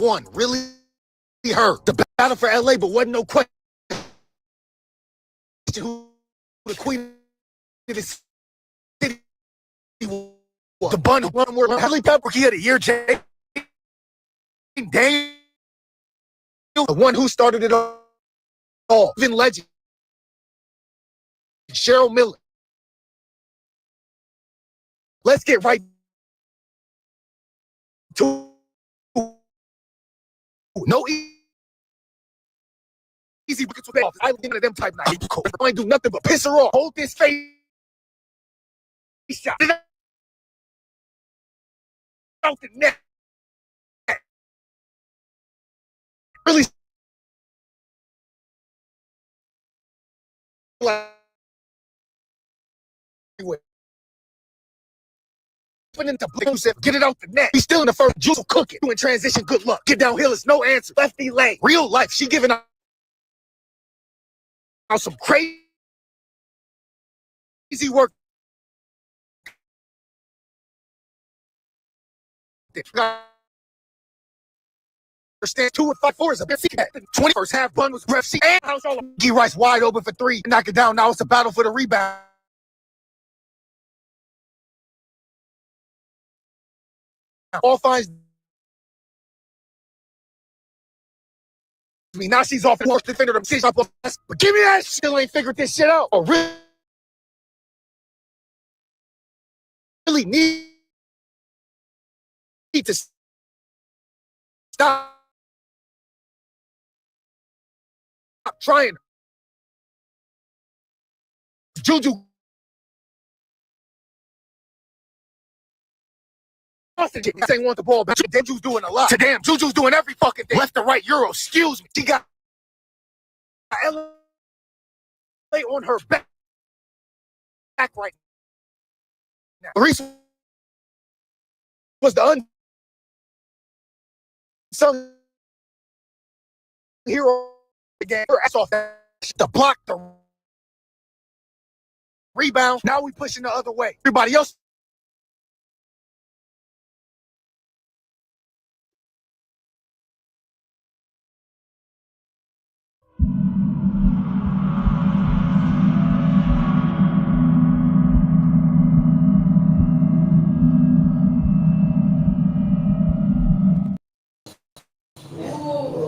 one really hurt. The battle for LA, but wasn't no question who the queen of the city was. The bun one more Heavily Pepper Rookie of the Year, Jay Daniel, the one who started it all. Even legend Cheryl Miller. Let's get right to no easy buckets with I look at them type night. I ain't do nothing but piss her off. Hold this face shot out the net. Really like into get it out the net. He's still in the first juice cook it. Doing transition, good luck. Get downhill, it's no answer. Lefty lane. Real life. She giving out some crazy work. Understand 2 and 5 4 is a bit. 21st half bun was ref C and house all G Rice wide open for 3. Knock it down. Now it's a battle for the rebound. All finds me. Now she's off the worst defender. But give me that. Still ain't figured this shit out. Or really need to stop trying. Juju ain't want the ball back. Juju's doing a lot. Damn, Juju's doing every fucking thing. Left to right, Euro. Excuse me. She got LA on her back right now. Reese was the unsung hero again. Her ass off to block the rebound. Now we pushing the other way. Everybody else.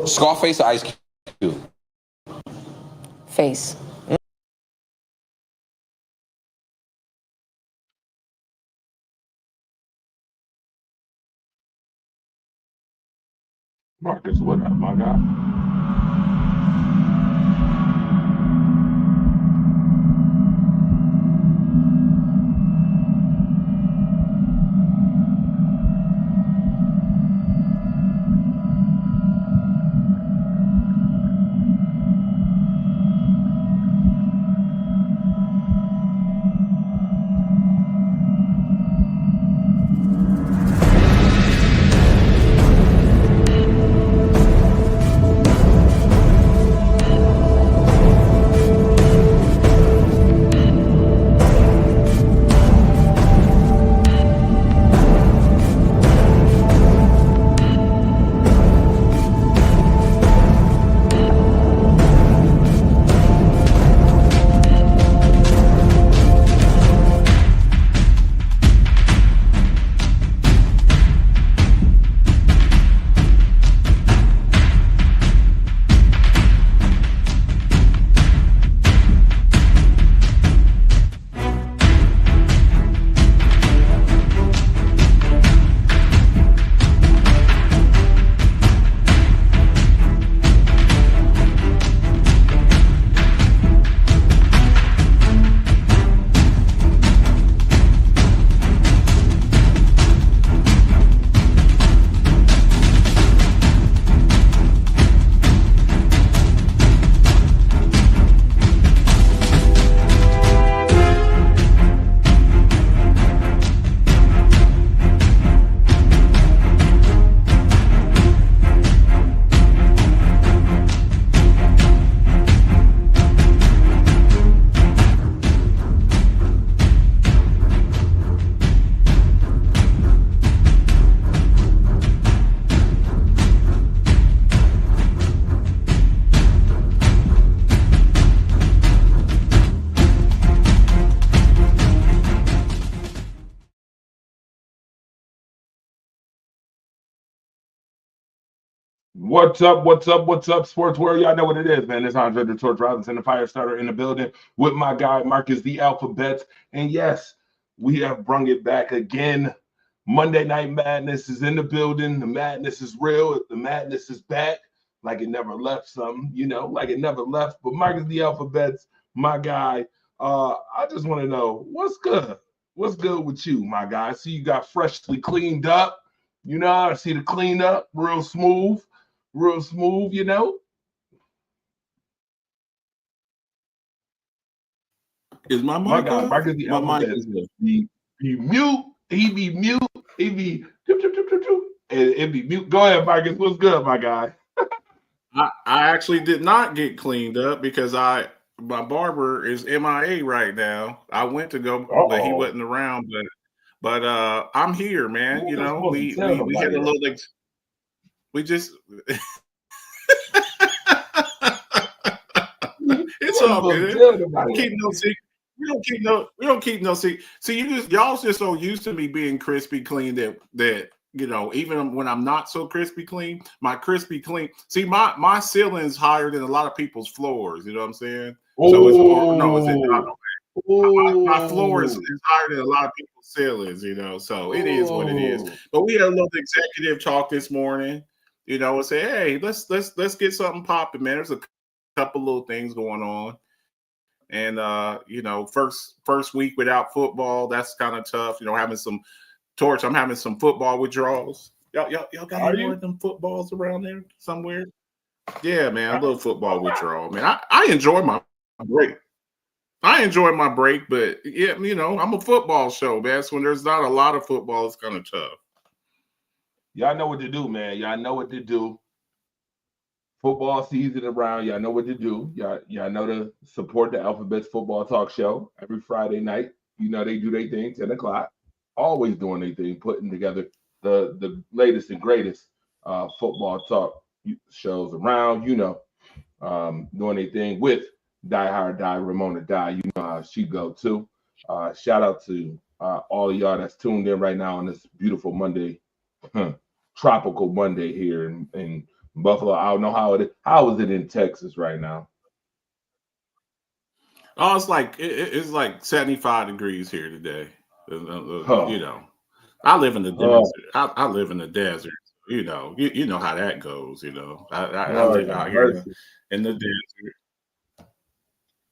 Scarface or Ice Cube? Face. Marcus, what up, my guy? What's up? What's up? What's up, sports world? Y'all know what it is, man. It's Andre the Torch Robinson, the fire starter in the building with my guy Marcus the Alphabets. And yes, we have brung it back again. Monday Night Madness is in the building. The madness is real. The madness is back. Like it never left something, like it never left. But Marcus the Alphabets, my guy. I just want to know what's good. What's good with you, my guy? I see you got freshly cleaned up. I see the cleanup, real smooth. Real smooth, Is my My mic guy, off? Marcus the My mic Alphabet. is off. He mute. He be mute. He be choop, choop, choop, choop, choop, and it be mute. Go ahead, Marcus. What's good, my guy? I actually did not get cleaned up because my barber is MIA right now. I went to go, but he Uh-oh. wasn't around. But I'm here, man. You ain't supposed to tell We had nobody a that. little. We just. It's all good. We don't keep no secret. We don't keep no secret. See, y'all just so used to me being crispy clean that even when I'm not so crispy clean, my crispy clean. See, my ceiling's higher than a lot of people's floors. You know what I'm saying? So my floor is higher than a lot of people's ceilings. So it is what it is. But we had a little executive talk this morning. And say, hey, let's get something popping, man. There's a couple little things going on. And first week without football, that's kind of tough. Having some Torch. I'm having some football withdrawals. Y'all got any more of them footballs around there somewhere? Yeah, man, a little football withdrawal. Man, I enjoy my break. But yeah, I'm a football show, man. So when there's not a lot of football, it's kind of tough. Y'all know what to do, man. Y'all know what to do. Football season around. Y'all know what to do. Y'all know to support the Alphabets Football Talk Show every Friday night. They do their thing, 10 o'clock. Always doing their thing, putting together the latest and greatest football talk shows around, doing their thing with Die Hard Die, Ramona Die. You know how she go too. Shout out to all of y'all that's tuned in right now on this beautiful Monday, tropical Monday here in Buffalo. I don't know how is it in Texas right now? Oh, it's like 75 degrees here today. I live in the desert. I live in the desert. You know how that goes. I live out here in the desert.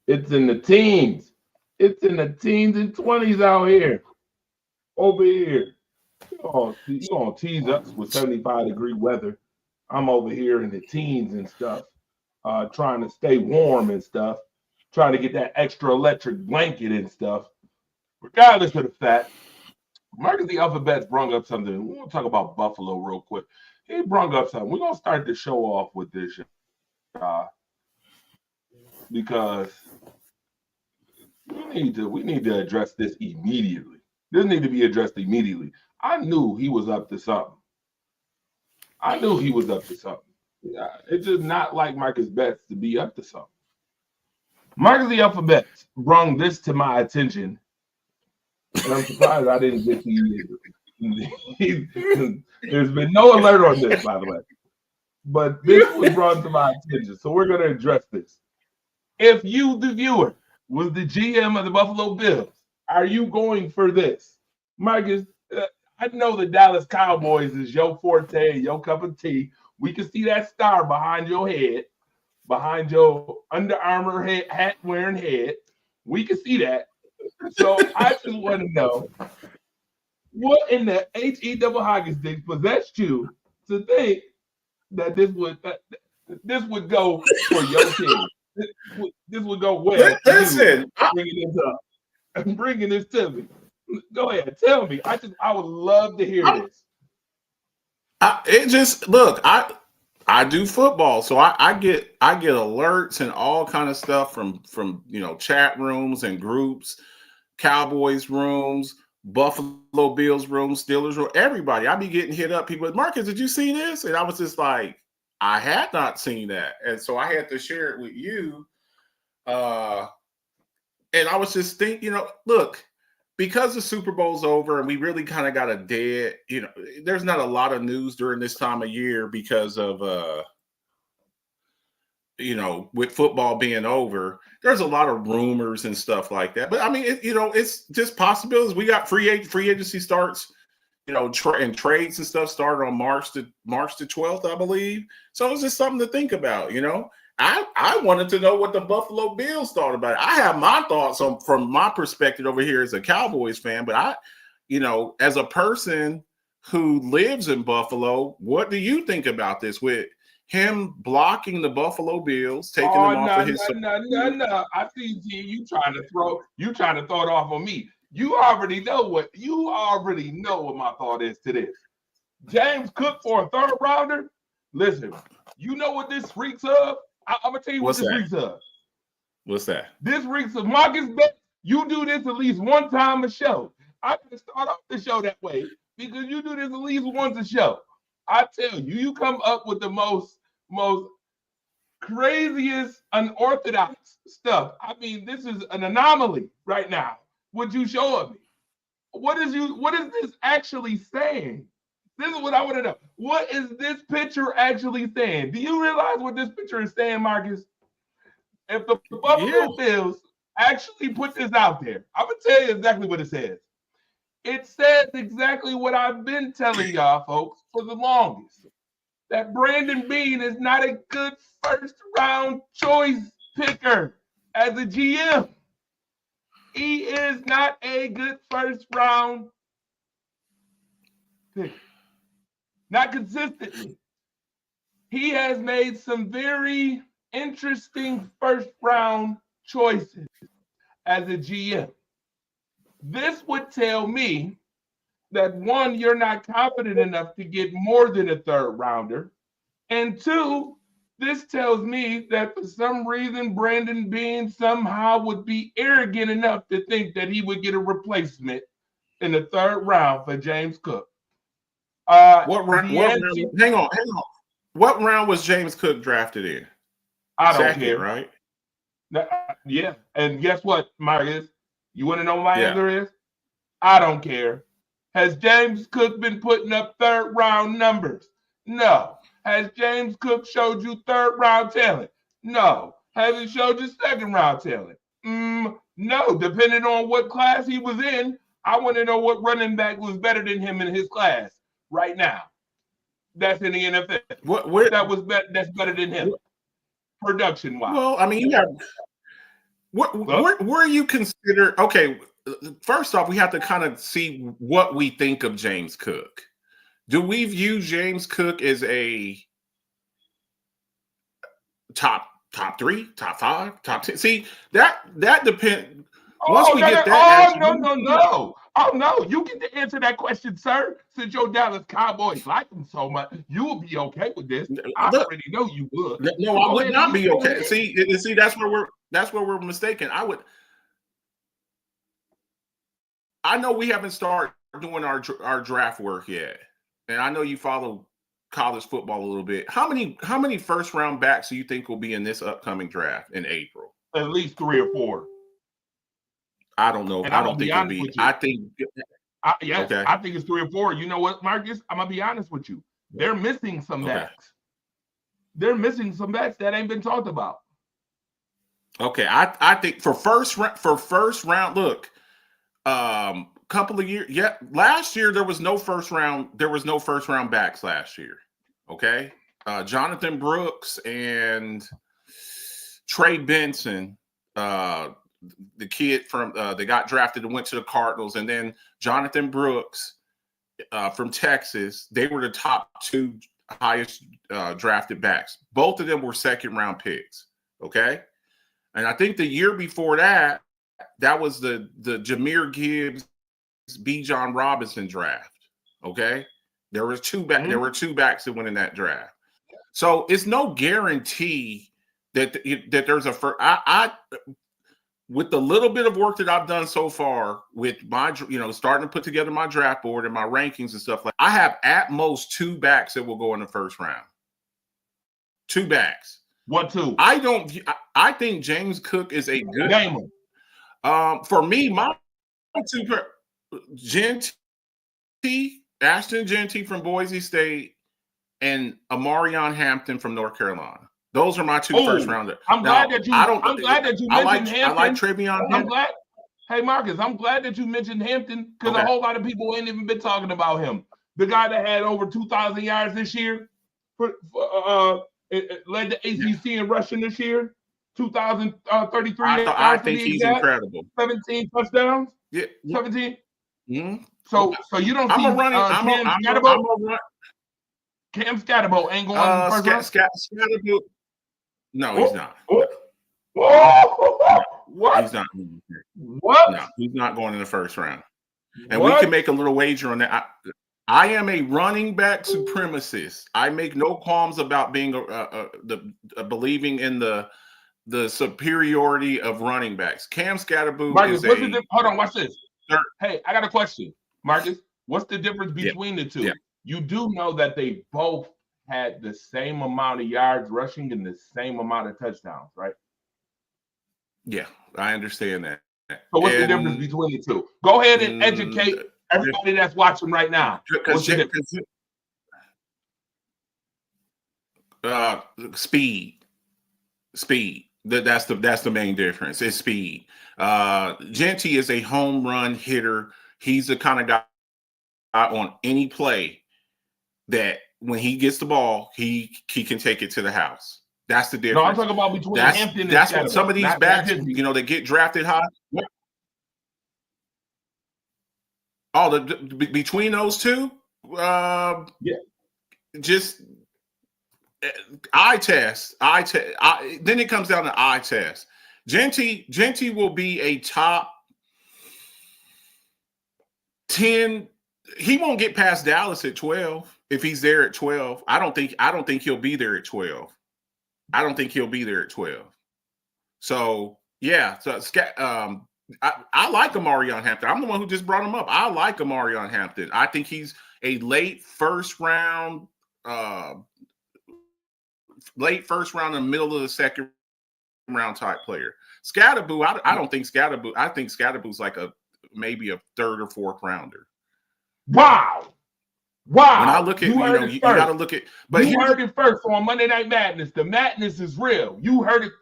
It's in the teens. It's in the teens and 20s out here. Over here. You're gonna tease us with 75-degree weather. I'm over here in the teens and stuff, trying to stay warm and stuff, trying to get that extra electric blanket and stuff. Regardless of the fact, Marcus the Alphabets brung up something. We're gonna talk about Buffalo real quick. He brung up something. We're gonna start the show off with this, because we need to address this immediately. This need to be addressed immediately. I knew he was up to something. Yeah, it's just not like Marcus Betts to be up to something. Marcus the Alphabets brung this to my attention, and I'm surprised I didn't get to. There's been no alert on this, by the way, but this was brought to my attention, so we're going to address this. If you, the viewer, was the GM of the Buffalo Bills, are you going for this? Marcus, I know the Dallas Cowboys is your forte, your cup of tea. We can see that star behind your head, behind your Under Armour hat wearing head. We can see that. So I just want to know, what in the H-E-double hockey sticks possessed you to think that this would go for your team? This would go well. Listen, bringing this to me. Go ahead, tell me. I would love to hear this. I do football, so I get alerts and all kind of stuff from chat rooms and groups, Cowboys rooms, Buffalo Bills rooms, Steelers room, everybody. I be getting hit up. People, Marcus, did you see this? And I was just like, I had not seen that, and so I had to share it with you. And I was just thinking, look, because the Super Bowl's over and we really kind of got a dead, there's not a lot of news during this time of year because of with football being over, there's a lot of rumors and stuff like that. But I mean, it's just possibilities. We got free agency starts, and trades and stuff started on March the 12th, I believe. So it's just something to think about. I wanted to know what the Buffalo Bills thought about it. I have my thoughts from my perspective over here as a Cowboys fan, but as a person who lives in Buffalo, what do you think about this with him blocking the Buffalo Bills, taking them off of his? No. I see you trying to throw it off on me. You already know what my thought is to this. James Cook for a third rounder. Listen, you know what this reeks of? I'm gonna tell you what this reeks of. What's that? This reeks of Marcus Betts. You do this at least one time a show. I'm gonna start off the show that way because you do this at least once a show. I tell you, you come up with the most craziest, unorthodox stuff. I mean, this is an anomaly right now. What you showing me? What is this actually saying? This is what I want to know. What is this picture actually saying? Do you realize what this picture is saying, Marcus? If the Buffalo Bills actually put this out there, I'm going to tell you exactly what it says. It says exactly what I've been telling y'all, folks, for the longest. That Brandon Beane is not a good first-round choice picker as a GM. He is not a good first-round picker. Not consistently. He has made some very interesting first-round choices as a GM. This would tell me that, one, you're not confident enough to get more than a third rounder. And two, this tells me that for some reason, Brandon Beane somehow would be arrogant enough to think that he would get a replacement in the third round for James Cook. What round? Hang on. What round was James Cook drafted in? I don't care. Right? Yeah. And guess what, Marcus? You want to know what my answer is? I don't care. Has James Cook been putting up third round numbers? No. Has James Cook showed you third round talent? No. Has he showed you second round talent? No. Depending on what class he was in, I want to know what running back was better than him in his class right now. That's in the NFL. That's better than him, production wise. Well, I mean, you have where you consider? Okay, first off, we have to kind of see what we think of James Cook. Do we view James Cook as a top 3, top 5, top 10? See, that depends. Once we get that, no. Oh no, you get to answer that question, sir. Since your Dallas Cowboys like him so much, you will be okay with this. I already know you would. No, I would not be okay. See, that's where we're mistaken. I know we haven't started doing our draft work yet, and I know you follow college football a little bit. How many first round backs do you think will be in this upcoming draft in April? At least 3 or 4. I don't know. I don't think it'll be. I think. Okay. I think it's 3 or 4. You know what, Marcus? I'm gonna be honest with you. They're missing some backs. They're missing some backs that ain't been talked about. Okay, I think for first round. Look, couple of years. Yeah, last year there was no first round. There was no first round backs last year. Okay, Jonathan Brooks and Trey Benson. The kid from they got drafted and went to the Cardinals, and then Jonathan Brooks from Texas. They were the top 2 highest drafted backs. Both of them were second round picks. Okay, and I think the year before that was the Jahmyr Gibbs, B. John Robinson draft. Okay, there were 2 backs. Mm-hmm. There were 2 backs that went in that draft. So it's no guarantee that there's a first. With the little bit of work that I've done so far with my, starting to put together my draft board and my rankings and stuff, like I have at most 2 backs that will go in the first round. 2 backs. What 2? I think James Cook is a good name. For me, my Jeanty, Ashton Jeanty from Boise State, and Amarion Hampton from North Carolina. Those are my two first rounders. I'm glad that you. I'm glad that you mentioned Hampton. I like Travion Hampton. I'm glad. Hey Marcus, I'm glad that you mentioned Hampton because a whole lot of people ain't even been talking about him. The guy that had over 2,000 yards this year, led the ACC in rushing this year, 2,033 yards. I think he's incredible. 17 touchdowns. Yeah, 17. Mm-hmm. So you don't see Cam Scatterbo ain't going first round? Scatterbo. No, he's not. What? He's not. What? No, he's not going in the first round. And we can make a little wager on that. I am a running back supremacist. I make no qualms about being believing in the superiority of running backs. Cam Scatterbo Marcus, hold on, watch this. Hey, I got a question. Marcus, what's the difference between the two? Yeah. You do know that they both had the same amount of yards rushing and the same amount of touchdowns, right? Yeah, I understand that. So what's the difference between the two? Go ahead and educate everybody that's watching right now. Speed. That's the main difference. It's speed. Jeanty is a home run hitter. He's the kind of guy on any play that when he gets the ball, he can take it to the house. That's the difference. No, I'm talking about between Hampton and that's what some of these backs, they get drafted high. Oh, between those two, just eye test. Then it comes down to eye test. Jeanty will be a top 10. He won't get past Dallas at 12 if he's there at 12. I don't think he'll be there at 12. I don't think he'll be there at 12. So yeah, I like Amarion Hampton. I'm the one who just brought him up. I like Amarion Hampton. I think he's a late first round, in the middle of the second round type player. Scatterbo, I don't think Scatterbo. I think Scatterbo's like maybe a third or fourth rounder. Wow. When I look at, you got to look at. But you heard it first on Monday Night Madness. The madness is real. You heard it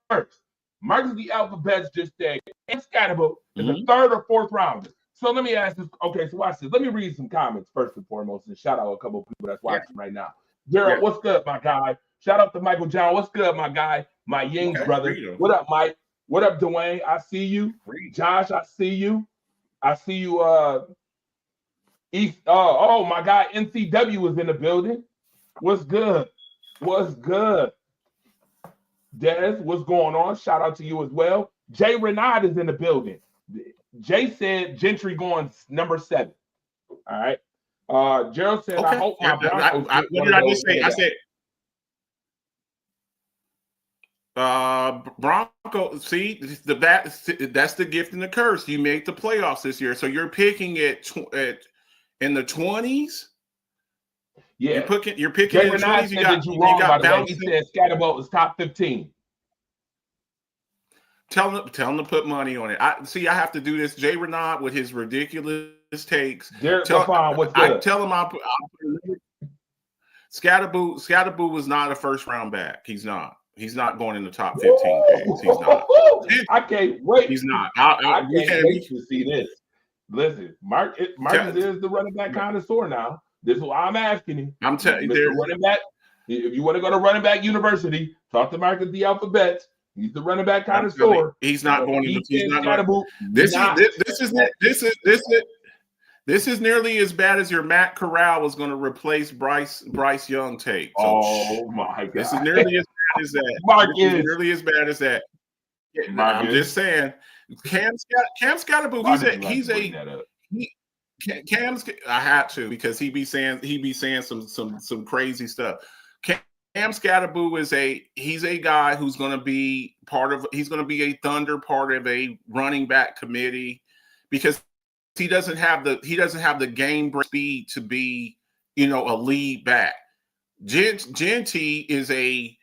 first. Marcus the Alphabets just said Scatterbo is a third or fourth rounder. So let me ask this. Okay, so watch this. Let me read some comments first and foremost and shout out a couple of people that's watching right now. Gerald, what's good, my guy? Shout out to Michael John. What's good, my guy? My Yings brother. What up, Mike? What up, Dwayne? I see you. Josh, I see you. I see you. My guy NCW is in the building. What's good? What's good? Des, what's going on? Shout out to you as well. Jay Renard is in the building. Jay said Gentry going number 7. All right. Gerald said, I hope my Broncos. What did I just say? I said Broncos. See, that's the gift and the curse. You made the playoffs this year, so you're picking it in the 20s. Yeah, you're picking in the 20s. You got bounce. He said Scatterbo was top 15. Tell them to put money on it. I have to do this. Jay Renard with his ridiculous takes. I tell him I'll put Scatterbo was not a first round back. He's not. He's not going in the top 15 picks. He's not. I can't wait. He's not. I can't wait to see this. Listen, Marcus is the running back connoisseur now. This is why I'm asking him. I'm telling you, they're running back. If you want to go to running back university, talk to Marcus the Alphabet. He's the running back connoisseur. He's not going to. He's not going. This is nearly as bad as your Matt Corral was going to replace Bryce Young take. So, oh my God! This is nearly as bad as that. Marcus. This is nearly as bad as that. I'm just saying. Cam's I had to because he be saying some crazy stuff. Cam Scatterbo he's a guy who's going to be a Thunder part of a running back committee because he doesn't have the game speed to be a lead back. Jeanty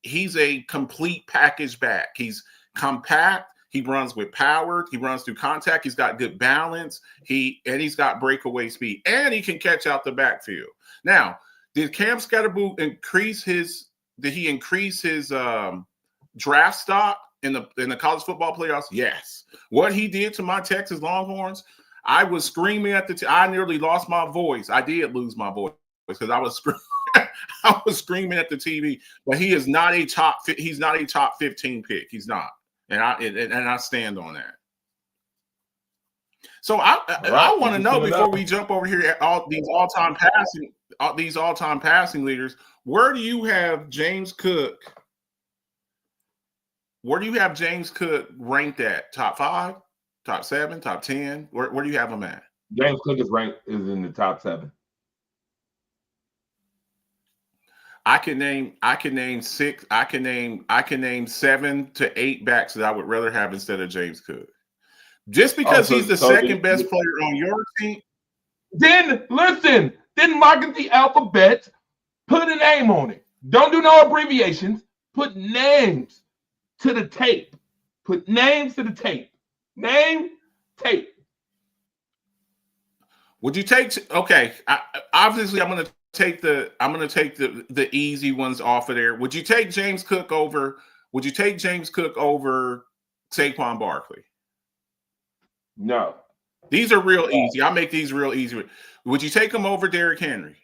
he's a complete package back. He's compact. He runs with power. He runs through contact. He's got good balance. He's got breakaway speed, and he can catch out the backfield. Now, did Cam Scatterboot increase his? Did he increase his draft stock in the college football playoffs? Yes. What he did to my Texas Longhorns, I was screaming at I nearly lost my voice. I did lose my voice because I was I was screaming at the TV. But he is not a top. He's not a top 15 pick. He's not, and I stand on that. So I want to know before we jump over here at all these all-time passing leaders. Where do you have James Cook? Where do you have James Cook ranked at? Top 5, top 7, top 10? Where do you have him at? James Cook is in the top 7. I can name 6. I can name 7 to 8 backs that I would rather have instead of James Cook. Just because he's the second best player on your team. Then mark it the alphabet. Put a name on it. Don't do no abbreviations. Put names to the tape. Put names to the tape. Name, tape. Would you take? Okay, obviously I'm going to take the easy ones off of there. Would you take James Cook over? Would you take James Cook over Saquon Barkley? No. These are real easy. I'll make these real easy. Would you take him over Derrick Henry?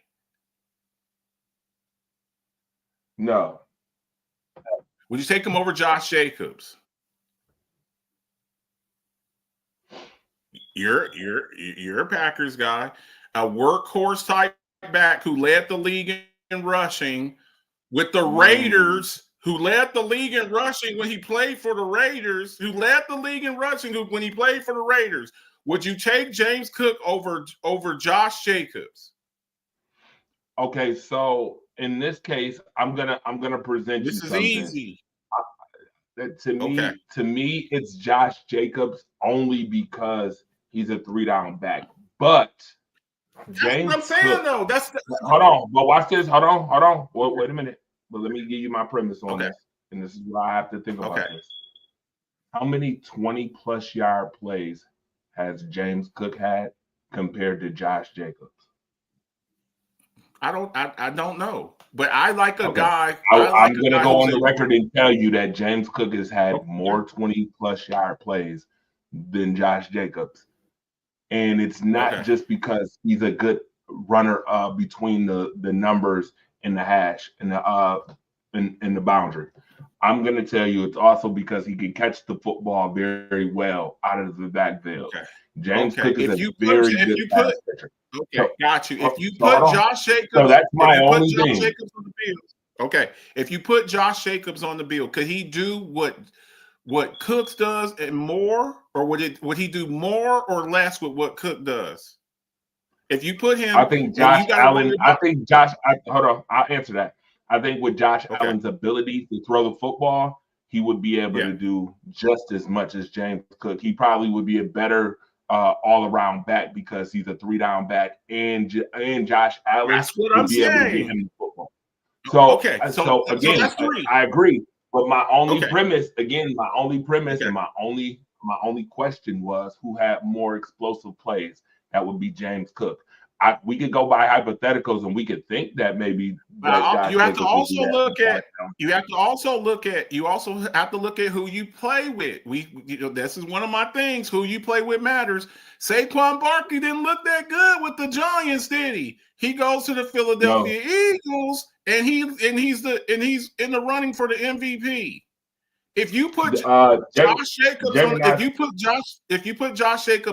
No. Would you take him over Josh Jacobs? You're a Packers guy, a workhorse type back who led the league in rushing with the Raiders, who led the league in rushing when he played for the Raiders, when he played for the Raiders. Would you take James Cook over Josh Jacobs? Okay, so in this case, I'm gonna present this you something. This is easy. To me, it's Josh Jacobs only because he's a 3-down back. But James, that's what I'm saying, though. Hold on, but watch this. Hold on. Wait a minute. But let me give you my premise on this, and this is what I have to think about this. How many 20-plus yard plays has James Cook had compared to Josh Jacobs? I don't know, but I like a guy. I'm going to go on the record and tell you that James Cook has had more 20-plus yard plays than Josh Jacobs, and it's not just because he's a good runner between the numbers and the hash and the boundary. I'm going to tell you it's also because he can catch the football very well out of the backfield. James Cook is a very good pass catcher. Got you. If you put Josh Jacobs, so that's my only thing. If you put Josh Jacobs on the field, could he do what Cooks does and more, or would he do more or less with what Cook does? If you put him, I think Josh Allen. Hold on. I'll answer that. I think with Josh Allen's ability to throw the football, he would be able to do just as much as James Cook. He probably would be a better all-around back because he's a 3-down back, and Josh Allen. That's what I'm saying. Able to football. So again, that's 3. I agree. But my only premise, and my only question was who had more explosive plays. That would be James Cook. We could go by hypotheticals and we could think that maybe you have to also look at who you play with. This is one of my things. Who you play with matters. Saquon Barkley didn't look that good with the Giants, did he? He goes to the Philadelphia Eagles and he's in the running for the MVP. If you put Josh Jacobs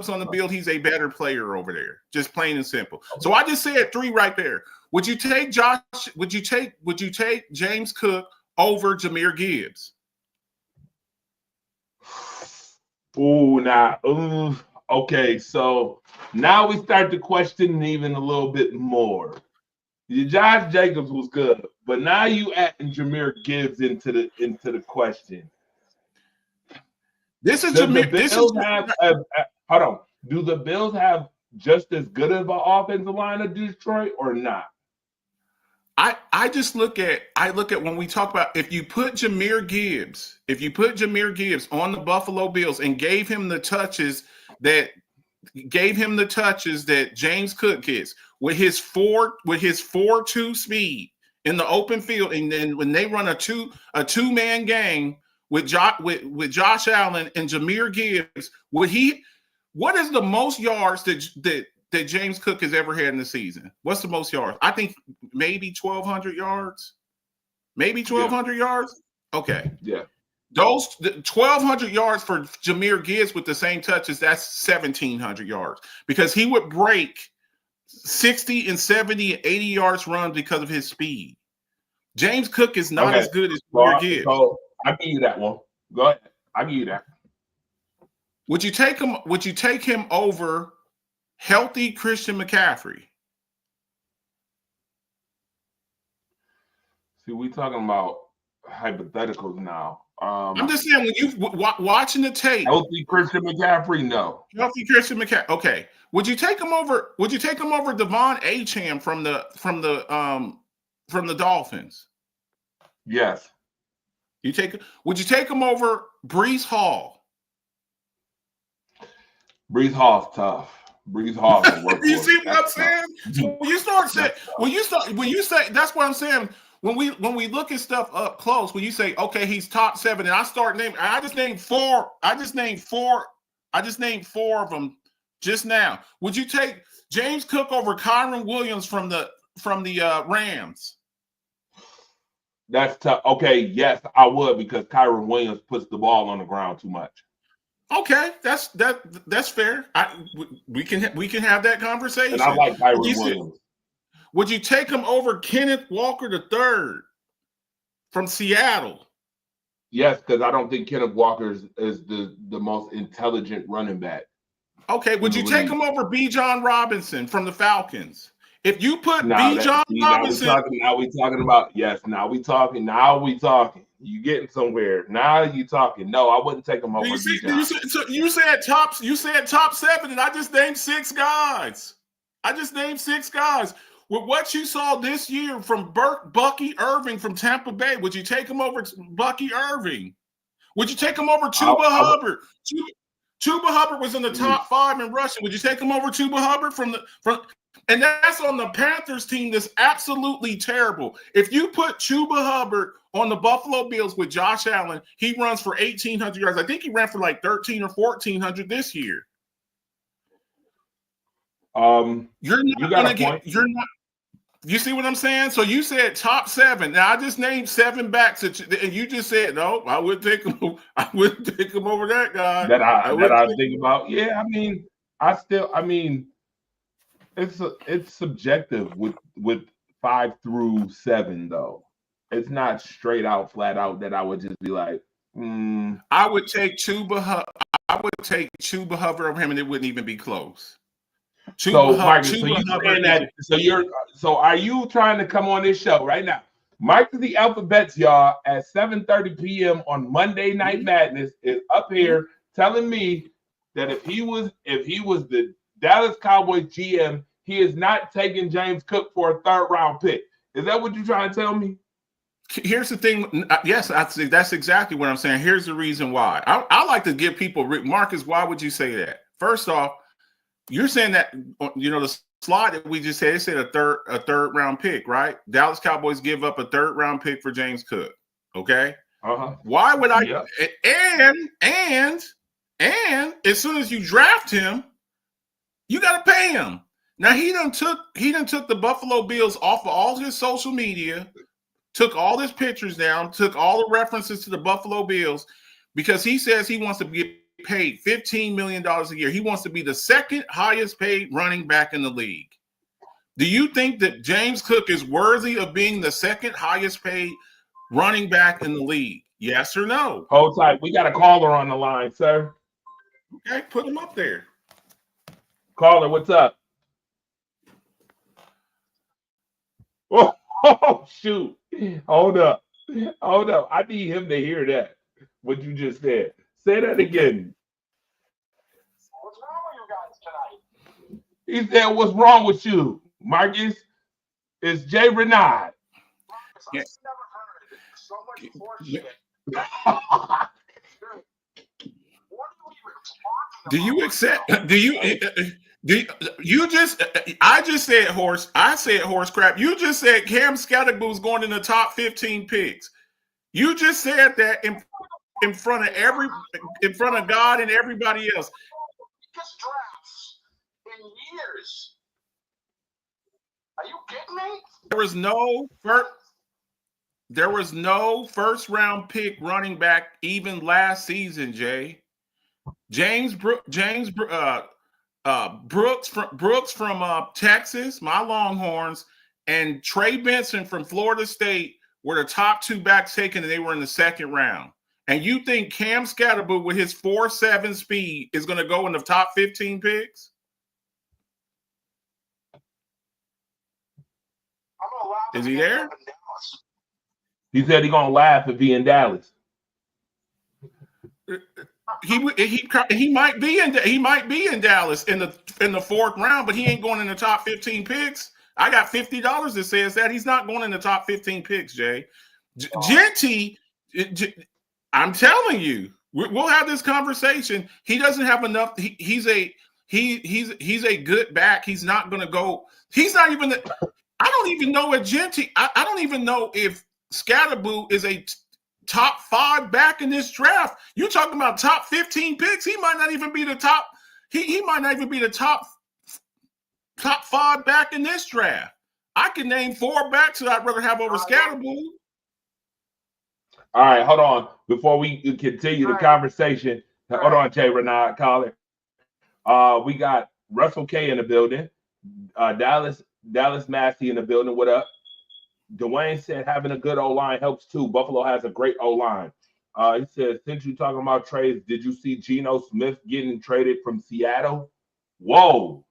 on the field, he's a better player over there. Just plain and simple. So I just said 3 right there. Would you take James Cook over Jahmyr Gibbs? Okay. So now we start to question even a little bit more. Josh Jacobs was good, but now you adding Jahmyr Gibbs into the question. This is hold on. Do the Bills have just as good of an offensive line as Detroit or not? I just look at when we talk about if you put Jahmyr Gibbs on the Buffalo Bills and gave him the touches that James Cook gets with his 4.2 speed in the open field, and then when they run a two-man game with Josh Allen and Jahmyr Gibbs, what is the most yards that James Cook has ever had in the season? What's the most yards? I think maybe 1,200 yards. Maybe 1,200 yards. Okay. Yeah. Those 1,200 yards for Jahmyr Gibbs with the same touches, that's 1,700 yards because he would break 60 and 70 and 80 yards run because of his speed. James Cook is not as good as Jahmyr Gibbs. So I'll give you that one. Go ahead. I'll give you that. Would you take him over healthy Christian McCaffrey? See, we talking about hypotheticals now. I'm just saying, when you watching the tape, healthy Christian McCaffrey, no. Healthy Christian McCaffrey, okay. Would you take him over Devon Achane from the Dolphins? Yes. Would you take him over Breece Hall? Breece Hall's tough. Breece Hall. You see what I'm saying? So when you say that's what I'm saying. When we look at stuff up close, when you say, okay, he's top 7, and I just named four of them just now. Would you take James Cook over Kyren Williams from the Rams? That's tough. Okay, yes, I would, because Kyren Williams puts the ball on the ground too much. Okay, that's fair. We can have that conversation. And I like Kyren Williams. Would you take him over Kenneth Walker III from Seattle? Yes, because I don't think Kenneth Walker is the most intelligent running back. Okay, would you take him over Bijan Robinson from the Falcons? If you put Bijan Robinson, now we talking. You getting somewhere? Now you talking? No, I wouldn't take him over. You said top 7, and I just named 6 guys. With what you saw this year from Bucky Irving from Tampa Bay, would you take him over Bucky Irving? Would you take him over Chuba Hubbard? Chuba Hubbard was in the top 5 in rushing. Would you take him over Chuba Hubbard from and that's on the Panthers team that's absolutely terrible. If you put Chuba Hubbard on the Buffalo Bills with Josh Allen, he runs for 1,800 yards. I think he ran for like 1,300 or 1,400 this year. You see what I'm saying? So you said top 7. Now I just named 7 backs, and you just said no. I wouldn't take him. I wouldn't take him over that guy. That I think about. Yeah, I mean, it's subjective with 5 through 7 though. It's not straight out, flat out that I would just be like, I would take Chuba Hubbard over him, and it wouldn't even be close. So are you trying to come on this show right now? Mike to the Alphabets, y'all, at 7:30 p.m. on Monday Night Madness is up here telling me that if he was the Dallas Cowboys GM, he is not taking James Cook for a 3rd round pick. Is that what you're trying to tell me? Here's the thing. Yes, that's exactly what I'm saying. Here's the reason why. I like to give people, Marcus, why would you say that? First off, you're saying that, the slide that we just said, it said a third round pick, right? Dallas Cowboys give up a 3rd round pick for James Cook. Okay. Why would I? Yeah. And as soon as you draft him, you got to pay him. Now he done took the Buffalo Bills off of all his social media, took all his pictures down, took all the references to the Buffalo Bills, because he says he wants to get paid $15 million a year. He wants to be the 2nd highest paid running back in the league. Do you think that James Cook is worthy of being the 2nd highest paid running back in the league? Yes or no? Hold tight. We got a caller on the line, sir. Okay, put him up there. Caller, what's up? Oh shoot. Hold up. I need him to hear that. What you just said. Say that again. What's wrong with you guys tonight? He said, what's wrong with you? Marcus, it's Jay Renard. Yeah. I've never heard so much horseshit. What are you even talking about? Do you accept? I just said horse. I said horse crap. You just said Cam Scatterboo's going in the top 15 picks. You just said that in front of God and everybody else. Biggest drafts in years. Are you kidding me? There was no first round pick running back even last season, Jay. Brooks from Texas, my Longhorns, and Trey Benson from Florida State were the top two backs taken, and they were in the second round. And you think Cam Scatterboo with his 4.7 speed is going to go in the top 15 picks? I'm gonna laugh. Is he there? He said he's gonna laugh if he in Dallas. He might be in Dallas in the fourth round, but he ain't going in the top 15 picks. I got $50 that says that he's not going in the top 15 picks, Jay. Genty, I'm telling you, we'll have this conversation. He doesn't have enough. He's a good back. He's not going to go. He's not even. I don't even know if Genty. I don't even know if Scatterboo is a top 5 back in this draft. You're talking about top 15 picks. He might not even be the top. He might not even be the top 5 back in this draft. I can name 4 backs that I'd rather have over Scatterboo. All right, hold on. Before we continue the conversation, hold on, Jay Renard, caller. We got Russell K in the building. Dallas Massey in the building. What up? Dwayne said having a good O-line helps too. Buffalo has a great O-line. He said, since you're talking about trades, did you see Geno Smith getting traded from Seattle? Whoa.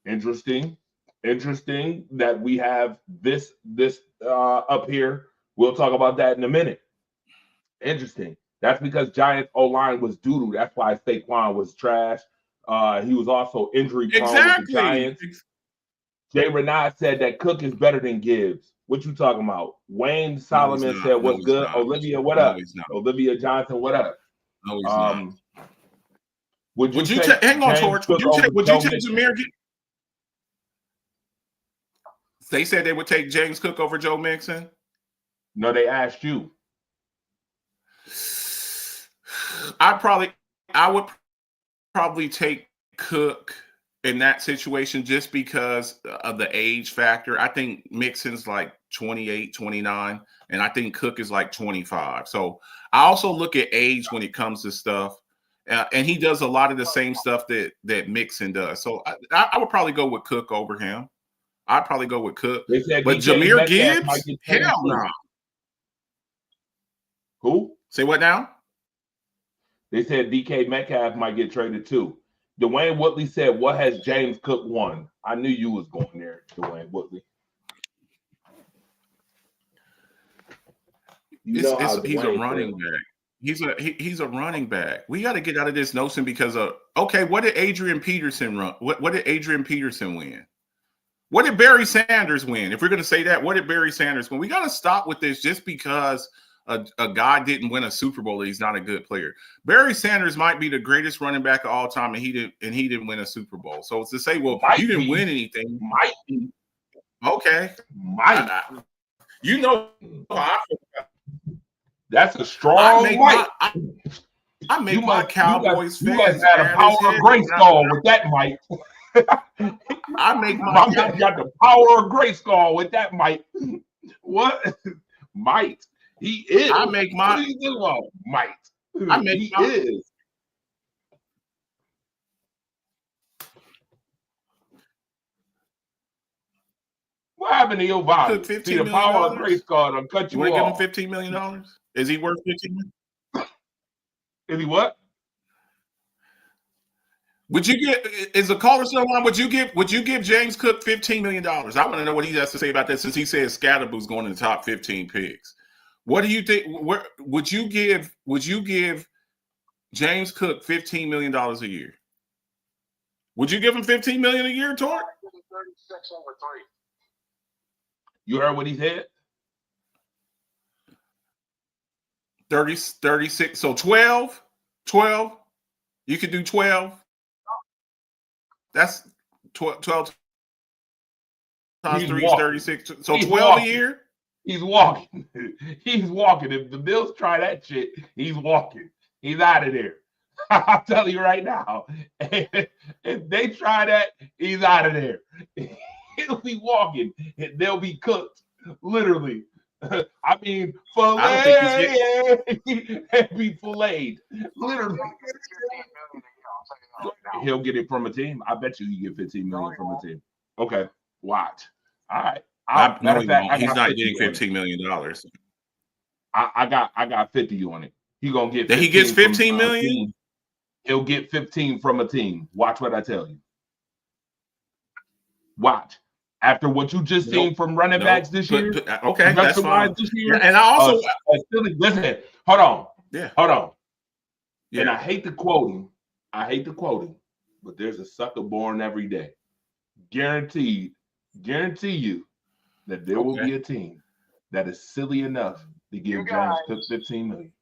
Interesting that we have this up here. We'll talk about that in a minute. Interesting. That's because Giants O-line was doo-doo. That's why Saquon was trash. He was also injury prone with the Giants. Jay Renard said that Cook is better than Gibbs. What you talking about? Wayne Solomon said, what's good? Not. Olivia, what up? Olivia Johnson, what up? No, he's not. Would you hang on, Torch? Would you take Jahmyr? They said they would take James Cook over Joe Mixon. No, they asked you. I would probably take Cook in that situation just because of the age factor. I think Mixon's like 28, 29, and I think Cook is like 25. So I also look at age when it comes to stuff, and he does a lot of the same stuff that Mixon does. So I would probably go with Cook over him. I'd probably go with Cook. But Jahmyr Gibbs, hell no. Who? Say what now? They said DK Metcalf might get traded too. Dwayne Woodley said, what has James Cook won? I knew you was going there, Dwayne Woodley. He's a running back. He's a running back. We got to get out of this notion because of, okay, what did Adrian Peterson run? What did Adrian Peterson win? What did Barry Sanders win? If we're going to say that, what did Barry Sanders win? We got to stop with this just because a guy didn't win a Super Bowl, he's not a good player. Barry Sanders might be the greatest running back of all time, and he didn't win a Super Bowl. So it's to say, well, you didn't win anything. Might be. Okay. Might. You know how I feel about it. That's a strong might. I make my Cowboys fans. You must have the power of Grayskull with that might. I make my got the power of Grayskull with that might. What? Might. He is. I make my. What are you doing about might? I make he my, is. What happened to your body? See the power of Grayskull will cut you off. You want to give him $15 million? Is he worth $15 million? Is he what? Would you get? Is the caller still on? Would you give James Cook $15 million? I want to know what he has to say about that, since he says Scatterboo's going in the top 15 picks. What do you think? Where would you give James Cook $15 million a year? Would you give him $15 million a year, Torque? 36 over 3. You heard what he said? 30, 36. So 12. 12. You could do 12. That's 12 times He's 3 is walking. 36. So He's 12 walking. a year. He's walking. He's walking. If the Bills try that shit, he's walking. He's out of there. I'll tell you right now. If they try that, he's out of there. He'll be walking. They'll be cooked. Literally. I mean, I fillet and be filleted. Literally. He'll get it from a team. I bet you he get 15 million from a team. Okay. Watch. All right. No, he's not getting $15 million. I got 50 on it. He gonna get. That he gets 15 million. He'll get 15 from a team. Watch what I tell you. Watch. After what you just seen from running backs this year. Okay, that's fine. This year, and I also listen. Hold on. Yeah. Hold on. Yeah. And I hate to quote him. But there's a sucker born every day. Guarantee you that there will be a team that is silly enough to give James Cook 15 million.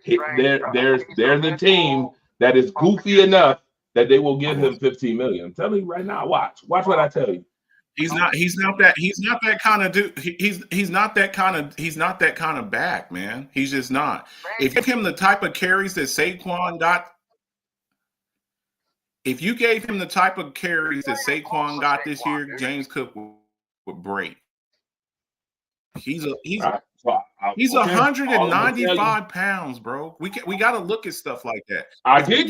There's a team that is goofy enough that they will give him 15 million. I'm telling you right now. Watch what I tell you. He's not that kind of dude. He's not that kind of back, man. He's just not. If you give him the type of carries that Saquon got, if you gave him the type of carries that Saquon got this year, James Cook would break. He's 195 pounds, bro. We got to look at stuff like that. I get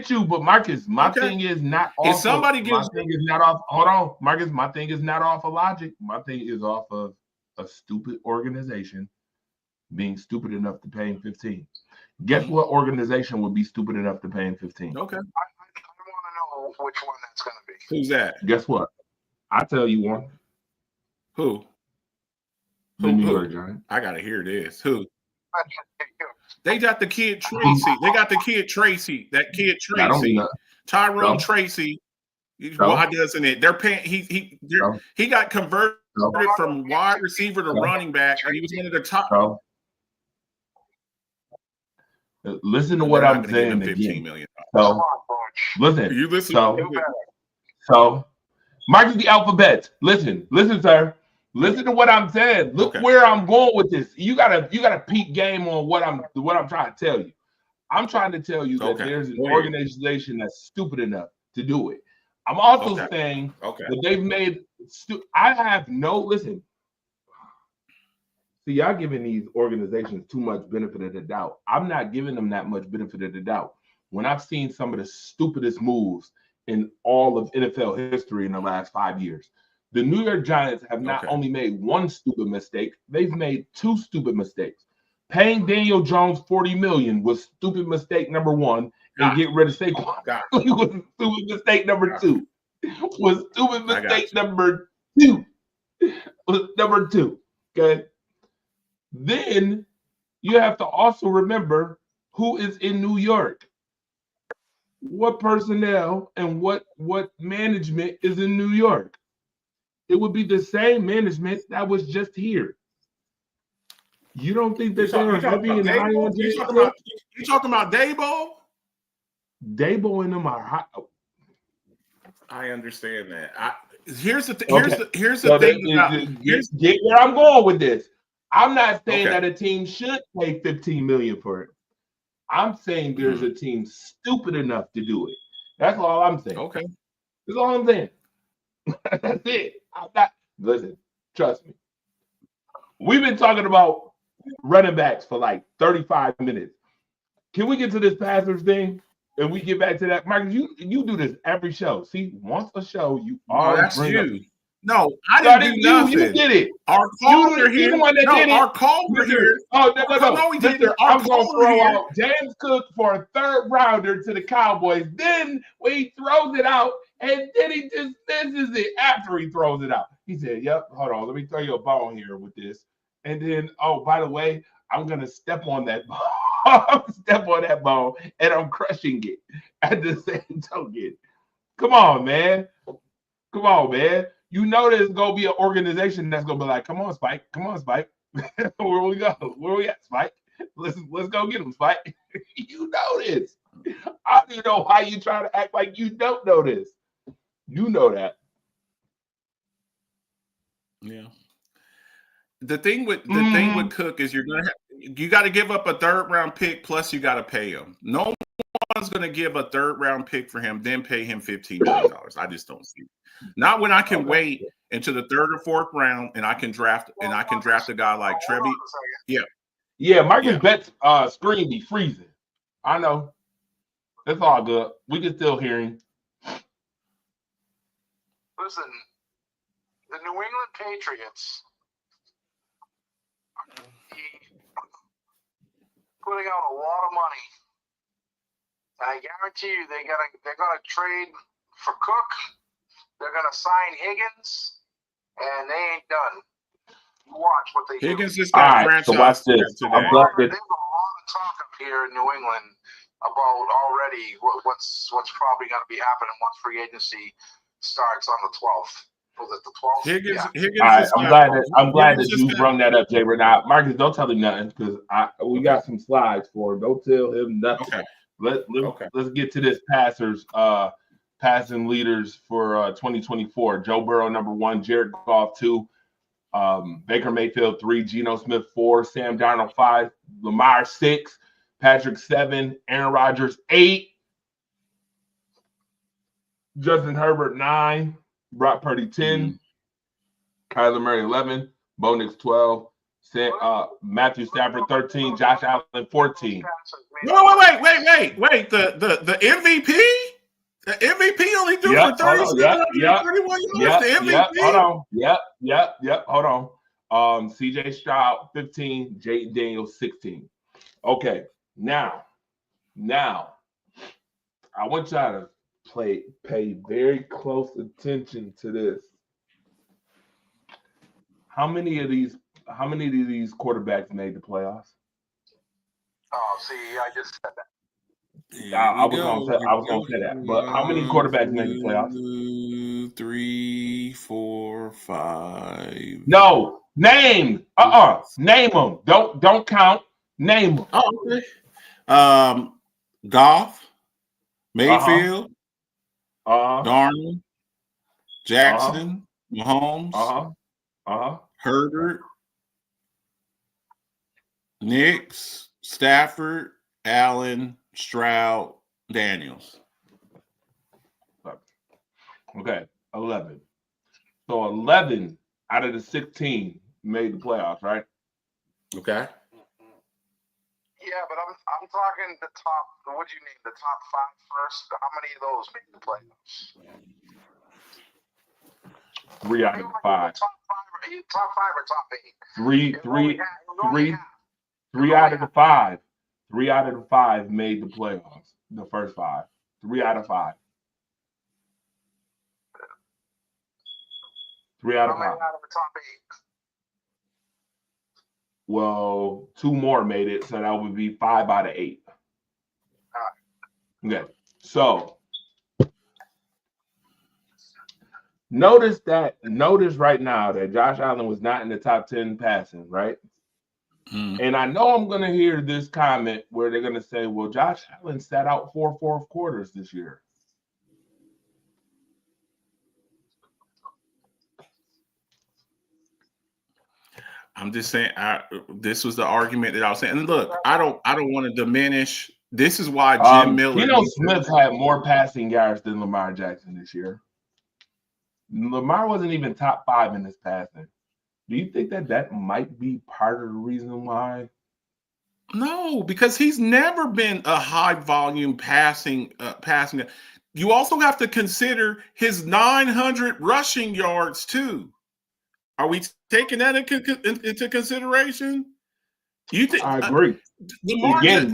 you, but Marcus, my thing is not off. If somebody gives, my thing is not off. Hold on, Marcus. My thing is not off of logic. My thing is off of a stupid organization being stupid enough to pay him 15. Guess what organization would be stupid enough to pay him 15? Okay. I want to know which one that's going to be. Who's that? Guess what? I tell you one. Who? The New York Giants. I gotta hear this. Who? They got the kid Tracy. That kid Tracy. Tyrone Tracy. Why doesn't it? They're paying. He got converted from wide receiver to running back, and he was one of the top. Listen to what I'm saying. $15 million. So listen. You listen. So Marcus the alphabet. Listen, sir. Listen to what I'm saying. Look where I'm going with this. You gotta peak game on what I'm trying to tell you. I'm trying to tell you that there's an organization that's stupid enough to do it. I'm also saying that they've made. I have no listen. See, y'all giving these organizations too much benefit of the doubt. I'm not giving them that much benefit of the doubt. When I've seen some of the stupidest moves in all of NFL history in the last 5 years. The New York Giants have not only made one stupid mistake, they've made two stupid mistakes. Paying Daniel Jones $40 million was stupid mistake number one, and get rid of Saquon was stupid mistake number two. Was stupid mistake number two. Was number two. Okay. Then you have to also remember who is in New York. What personnel and what management is in New York? It would be the same management that was just here. You don't think that they're heavy and high on James Cook? You talking about Dabo? Dabo and them are high. I understand that. Here's the thing. Get where I'm going with this. I'm not saying that a team should pay $15 million for it. I'm saying there's a team stupid enough to do it. That's all I'm saying. Okay. That's all I'm saying. That's it. Listen, trust me. We've been talking about running backs for like 35 minutes. Can we get to this Packers thing and we get back to that? Marcus, you do this every show. See, once a show, you that's you. No, I didn't do nothing. You did it. Our caller here. Our caller here. Oh, no. Mister, I'm going to throw out James Cook for a third rounder to the Cowboys. Then when he throws it out, and then he dismisses it after he throws it out. He said, yep, hold on. Let me throw you a bone here with this. And then, oh, by the way, I'm going to step on that ball. Step on that ball, and I'm crushing it at the same token. Come on, man. You know there's going to be an organization that's going to be like, come on, Spike. Where we go? Where we at, Spike? Let's go get him, Spike. You know this. I don't even know why you try to act like you don't know this. You know that. Yeah. The thing with Cook is you got to give up a 3rd round pick plus you got to pay him. No one's going to give a 3rd round pick for him, then pay him $15 million. I just don't see it. Not when I can wait into the 3rd or 4th round and I can draft a guy like Trevi. Yeah. Marcus Betts screen be freezing. I know. It's all good. We can still hear him. Listen, the New England Patriots, putting out a lot of money. And I guarantee you they're gonna trade for Cook. They're gonna sign Higgins, and they ain't done. You watch what they Higgins do. just got franchise. So watch this. today. I'm glad that There's a lot of talk up here in New England about already what's probably going to be happening once free agency starts on the 12th. Was it the 12th? Higgins. All right, I'm glad that you just brung that up, Jay Renard. Marcus, don't tell him nothing because we got some slides for him. Don't tell him nothing. Okay. Let's get to this passing leaders for 2024. Joe Burrow #1, Jared Goff 2, Baker Mayfield 3, Geno Smith 4, Sam Darnold 5, Lamar 6, Patrick 7, Aaron Rodgers 8, Justin Herbert 9, Brock Purdy 10, Kyler Murray 11, Bo Nix 12, Matthew Stafford 13, Josh Allen 14. Wait. The MVP? The MVP only threw for 31 yards. The MVP. Hold on. CJ Stroud 15, Jayden Daniels 16. Okay, now I want y'all to pay very close attention to this. How many of these quarterbacks made the playoffs? Oh, see, I just said that. I was gonna say that, but how many quarterbacks made the playoffs? 2, 3, 4, 5. No, name. Name them. Don't count. Name them. Oh, okay. Goff, Mayfield, Darnold, Jackson, Mahomes, Herbert, Nix, Stafford, Allen, Stroud, Daniels. Okay, 11. So 11 out of the 16 made the playoffs, right? Okay. Yeah, but I'm talking the top. What do you mean, the top 5 first? How many of those made the playoffs? 3 out of the 5. Top 5 or top 8? Three out of the 5. 3 out of the 5 made the playoffs. The first 5. 3 out of 5. 3 out of 5. Out of the top 8? Well, 2 more made it, so that would be 5 out of 8. Okay, so notice right now that Josh Allen was not in the top 10 passing, right? And I know I'm going to hear this comment where they're going to say, well, Josh Allen sat out 4 fourth quarters this year. I'm just saying, this was the argument that I was saying. And look, I don't want to diminish. This is why Jim Miller. Geno Smith had more passing yards than Lamar Jackson this year. Lamar wasn't even top 5 in his passing. Do you think that might be part of the reason why? No, because he's never been a high volume passing. You also have to consider his 900 rushing yards too. Are we taking that into consideration? You think? I agree. Marcus.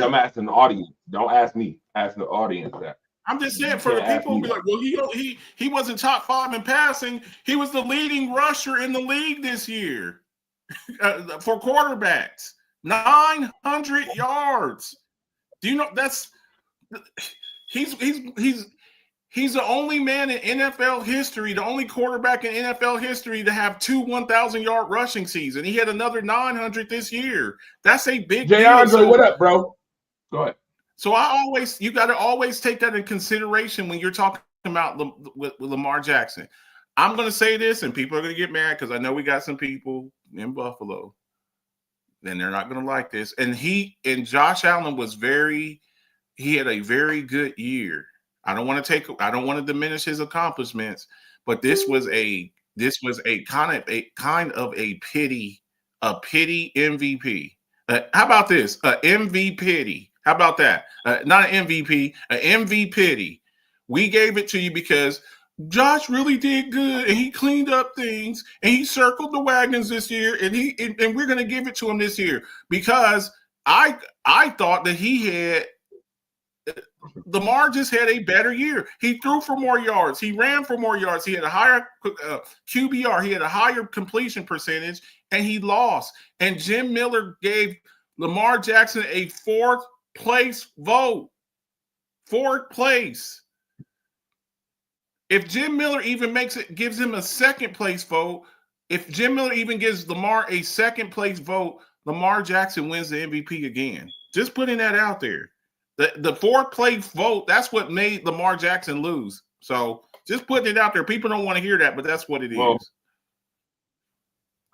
I'm asking the audience. Don't ask me. Ask the audience that. I'm just saying for the people who be like, well, he wasn't top 5 in passing. He was the leading rusher in the league this year for quarterbacks. 900 yards. Do you know that's he's He's the only man in NFL history, the only quarterback in NFL history to have 2 1,000-yard rushing season. He had another 900 this year. That's a big deal. Andre, So, what up, bro? Go ahead. So you got to always take that in consideration when you're talking about with Lamar Jackson. I'm going to say this, and people are going to get mad because I know we got some people in Buffalo, and they're not going to like this. And Josh Allen he had a very good year. I don't want to diminish his accomplishments, but this was a kind of a pity MVP. How about this? MVP. How about that? Not an MVP, an MVP. We gave it to you because Josh really did good, and he cleaned up things, and he circled the wagons this year, and we're going to give it to him this year because I thought that Lamar just had a better year. He threw for more yards. He ran for more yards. He had a higher QBR. He had a higher completion percentage, and he lost. And Jim Miller gave Lamar Jackson a 4th place vote. 4th place. If Jim Miller even gives him a 2nd place vote, if Jim Miller even gives Lamar a 2nd place vote, Lamar Jackson wins the MVP again. Just putting that out there. The 4th place vote, that's what made Lamar Jackson lose. So just putting it out there. People don't want to hear that, but that's what it is.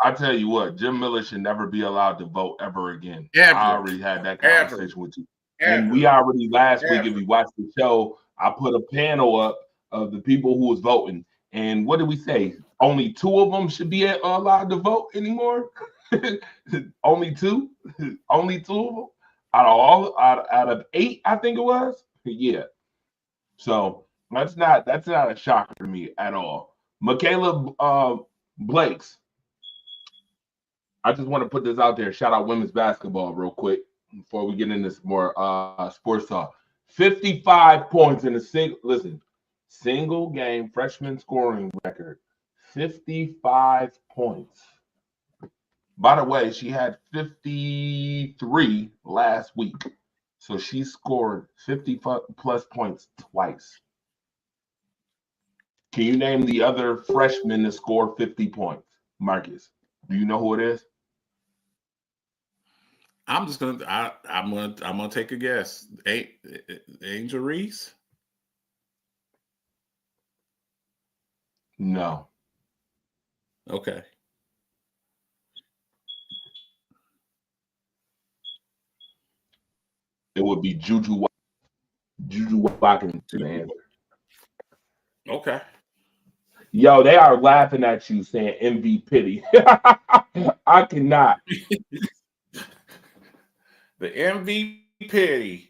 I tell you what, Jim Miller should never be allowed to vote ever again. Ever. I already had that conversation with you. Ever. And we already last week, if you watched the show, I put a panel up of the people who was voting. And what did we say? Only 2 of them should be allowed to vote anymore? Only 2? Only 2 of them? Out of 8, I think it was. Yeah. So that's not a shocker to me at all. Michaela Blakes. I just want to put this out there. Shout out women's basketball real quick before we get into this more sports talk. 55 points in a single game freshman scoring record. 55 points. By the way, she had 53 last week. So she scored 50 plus points twice. Can you name the other freshman to score 50 points? Marcus, do you know who it is? I'm gonna take a guess. Angel Reese? No. Okay. It would be Juju Watkins to the answer. Okay. Yo, they are laughing at you saying MVP. I cannot. The MVP.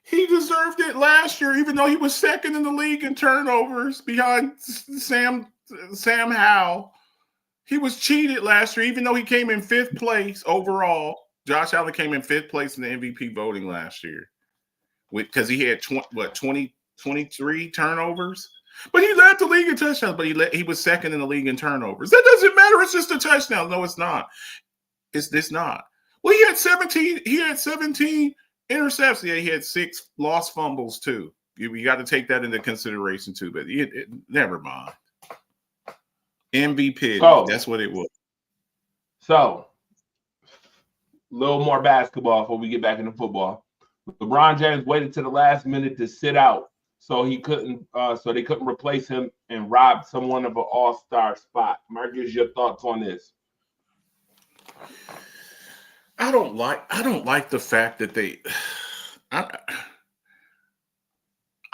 He deserved it last year, even though he was 2nd in the league in turnovers behind Sam Howell. He was cheated last year, even though he came in 5th place overall. Josh Allen came in 5th place in the MVP voting last year because he had 23 turnovers. But he led the league in touchdowns, but he was 2nd in the league in turnovers. That doesn't matter. It's just a touchdown. No, it's not. It's not. Well, he had 17 interceptions. Yeah, he had 6 lost fumbles too. You got to take that into consideration too. But never mind. MVP. Oh. That's what it was. So, a little more basketball before we get back into football. LeBron James waited to the last minute to sit out, so they couldn't replace him and rob someone of an all-star spot. Marcus, your thoughts on this? I don't like the fact that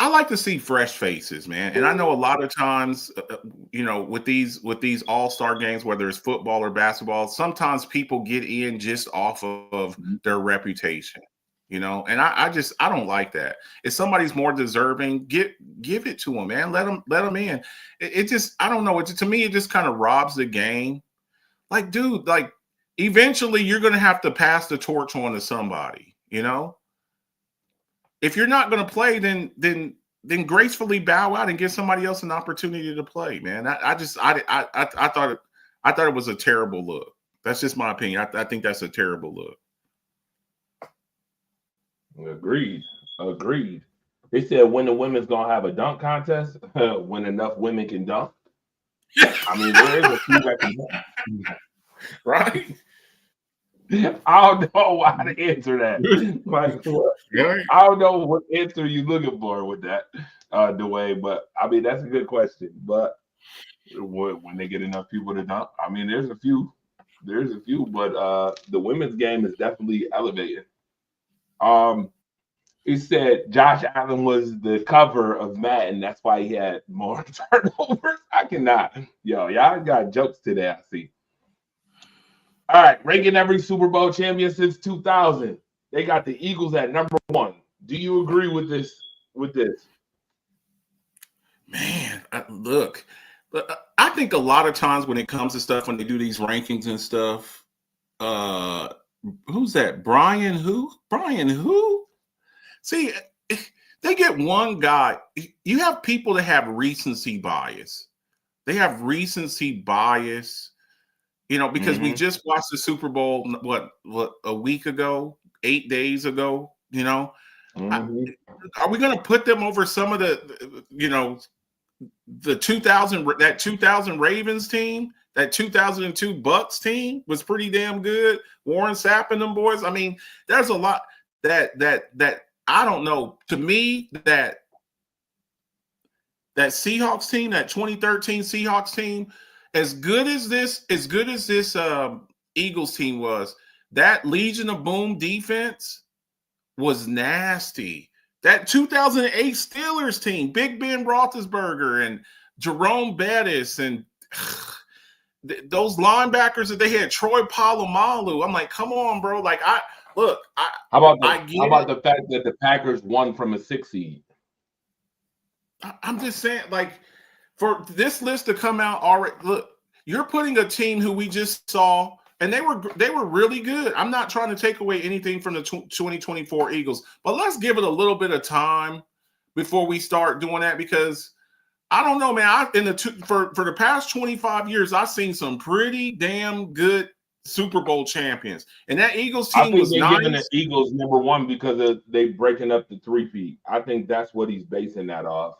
I like to see fresh faces, man. And I know a lot of times, with these all-star games, whether it's football or basketball, sometimes people get in just off of their reputation, and I don't like that. If somebody's more deserving, give it to them, man. Let them in. It just, I don't know. To me, it just kind of robs the game. Like, dude, eventually you're going to have to pass the torch on to somebody, If you're not going to play, then gracefully bow out and give somebody else an opportunity to play, man. I thought it was a terrible look. That's just my opinion. I think that's a terrible look. Agreed. They said when the women's gonna have a dunk contest, when enough women can dunk. I mean, there is a few that can dunk. Right? I don't know how to answer that. Like, Right. I don't know what answer you're looking for with that, Dwayne. But I mean, that's a good question. But when they get enough people to dunk, I mean, there's a few, but the women's game is definitely elevating. He said Josh Allen was the cover of Madden. That's why he had more turnovers. I cannot. Yo, y'all got jokes today, I see. All right, ranking every Super Bowl champion since 2000. They got the Eagles at number 1. Do you agree with this? Man, look, I think a lot of times when it comes to stuff, when they do these rankings and stuff, who's that? Brian who? See, they get one guy. You have people that have recency bias. They have recency bias, because we just watched the Super Bowl, what a week ago, 8 days ago, Are we going to put them over some of the 2000 Ravens team? That 2002 Bucks team was pretty damn good. Warren Sapp and them boys. I mean, there's a lot that I don't know. To me, that Seahawks team, that 2013 Seahawks team, as good as this Eagles team was, that Legion of Boom defense was nasty. That 2008 Steelers team, Big Ben Roethlisberger and Jerome Bettis and those linebackers that they had, Troy Polamalu. I'm like, come on, bro. Like, how about the fact that the Packers won from a 6 seed? I'm just saying, like, for this list to come out already, look, you're putting a team who we just saw, and they were really good. I'm not trying to take away anything from the 2024 Eagles, but let's give it a little bit of time before we start doing that, because I don't know, man. For the past 25 years, I've seen some pretty damn good Super Bowl champions, and that Eagles team was nice. Giving the Eagles number 1 because they breaking up the 3-peat. I think that's what he's basing that off.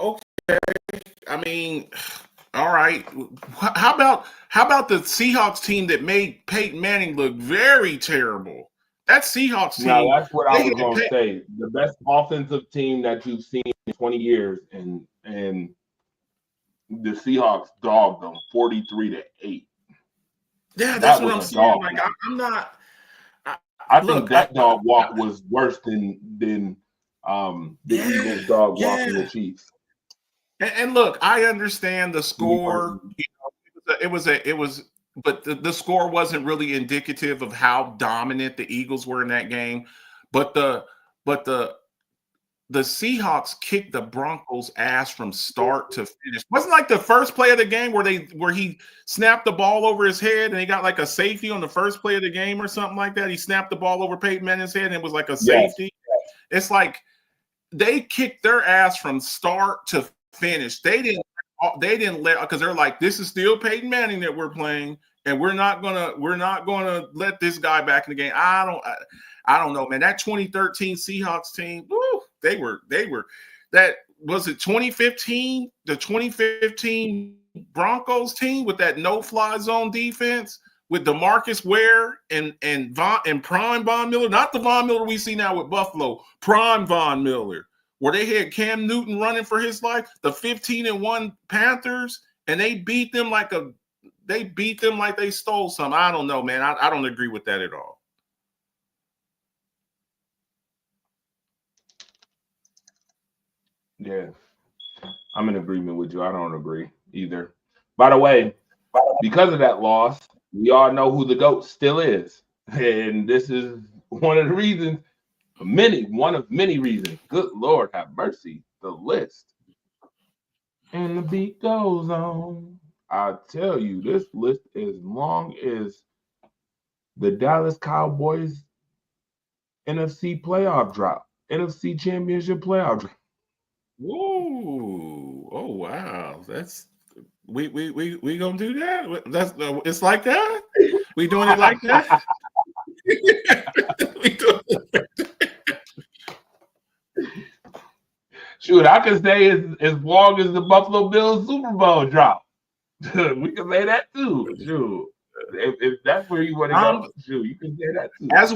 Okay, I mean, all right. How about the Seahawks team that made Peyton Manning look very terrible? That Seahawks team. Now that's what I was going to say. The best offensive team that you've seen in 20 years, and the Seahawks dogged them 43-8. Yeah, that's what I'm saying. Like, I'm not. I think that dog walk was worse than the Eagles dog walking the Chiefs. And look, I understand the score. It was, but the score wasn't really indicative of how dominant the Eagles were in that game. But the Seahawks kicked the Broncos' ass from start to finish. Wasn't like the first play of the game where he snapped the ball over his head and he got like a safety on the first play of the game or something like that. He snapped the ball over Peyton Manning's head and it was like a safety. Yes. It's like they kicked their ass from start to finish. They didn't let, because they're like, this is still Peyton Manning that we're playing, and we're not gonna let this guy back in the game. I don't know, man. That 2013 Seahawks team, woo, they were that was it 2015, the 2015 Broncos team with that no-fly zone defense with DeMarcus Ware and prime Von Miller, not the Von Miller we see now with Buffalo, prime Von Miller, where they had Cam Newton running for his life, the 15-1 Panthers, and they beat them like they stole some. I don't know, man. I don't agree with that at all. Yeah, I'm in agreement with you. I don't agree either. By the way, because of that loss, we all know who the GOAT still is. And this is one of the reasons. One of many reasons. Good Lord, have mercy. The list. And the beat goes on. I tell you, this list is long as the Dallas Cowboys NFC playoff drop. NFC Championship playoff drop. Whoa! Oh wow! That's we gonna do that? That's it's like that. We doing it like that? We doing it like that? Shoot, I can say as long as the Buffalo Bills Super Bowl drop. We can say that too. Shoot. If that's where you want to go, shoot, you can say that too. As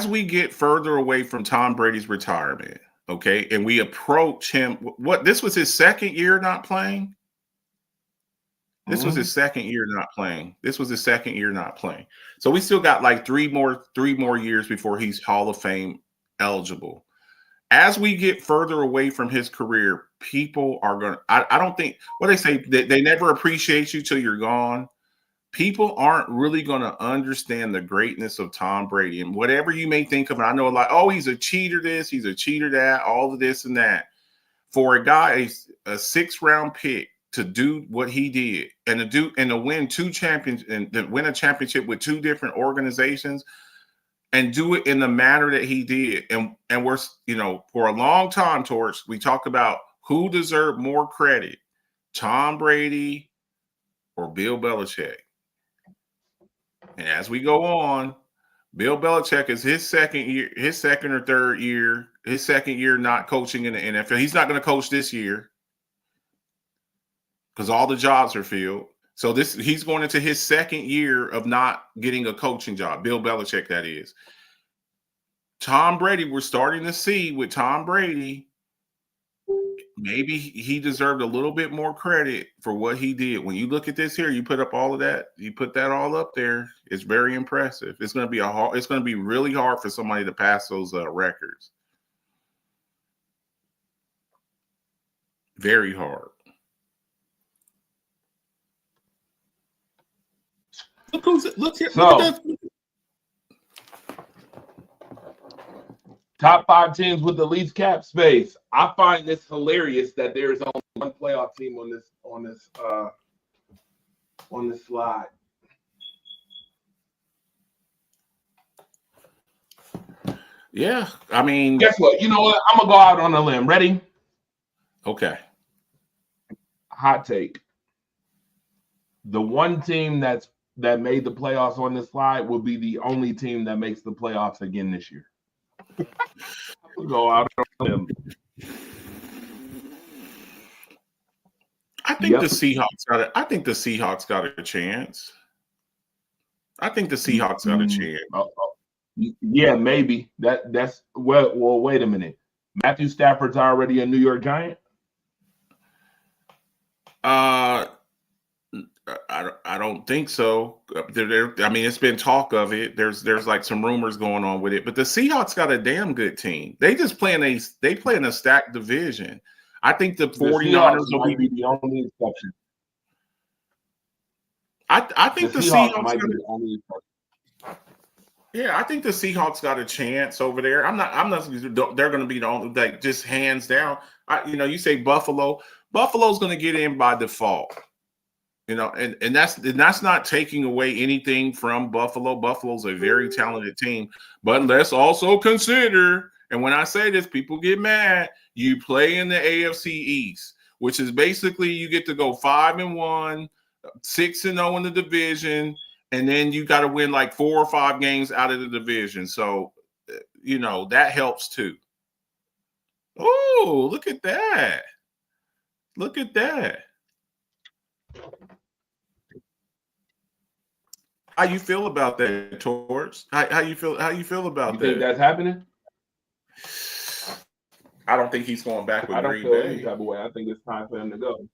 we get further away from Tom Brady's retirement, okay, and we approach him. This was his second year not playing. This was his second year not playing. So we still got like three more years before he's Hall of Fame eligible. As we get further away from his career, people are going to, I don't think, what they say, they never appreciate you till you're gone. People aren't really going to understand the greatness of Tom Brady. And whatever you may think of it, I know like, oh, he's a cheater this, he's a cheater that, all of this and that. For a guy, a 6th-round pick, to do what he did and to win 2 champions and to win a championship with 2 different organizations and do it in the manner that he did. And we're, for a long time, Torch, we talked about who deserved more credit, Tom Brady or Bill Belichick. And as we go on, Bill Belichick is his second year not coaching in the NFL. He's not going to coach this year, because all the jobs are filled. So he's going into his second year of not getting a coaching job. Bill Belichick, that is. Tom Brady, we're starting to see with Tom Brady, maybe he deserved a little bit more credit for what he did. When you look at this here, you put up all of that, you put that all up there. It's very impressive. It's going to be really hard for somebody to pass those records. Very hard. Look here. So, top 5 teams with the least cap space. I find this hilarious that there is only one playoff team on this slide. Yeah, I mean, guess what? You know what? I'm gonna go out on a limb. Ready? Okay. Hot take. The one team that made the playoffs on this slide will be the only team that makes the playoffs again this year. We'll go out on them. I think the Seahawks got a chance. I think the Seahawks got a chance. Yeah, maybe. That's well, wait a minute. Matthew Stafford's already a New York Giant? I don't think so. I mean, it's been talk of it. There's like some rumors going on with it, but the Seahawks got a damn good team. They play in a stacked division. I think the 49ers will be the only exception. I think the Seahawks might be the only exception. Yeah, I think the Seahawks got a chance over there. I'm not. They're going to be the only, like, just hands down. You say Buffalo. Buffalo's going to get in by default. And that's not taking away anything from Buffalo. Buffalo's a very talented team, but let's also consider. And when I say this, people get mad. You play in the AFC East, which is basically you get to go 5-1, 6-0 in the division. And then you got to win like 4 or 5 games out of the division. So, that helps too. Oh, look at that. Look at that. How you feel about that, Torch? How you feel about that? You think that's happening? I don't think he's going back with Green Bay. I don't feel any type of way. I think it's time for him to go.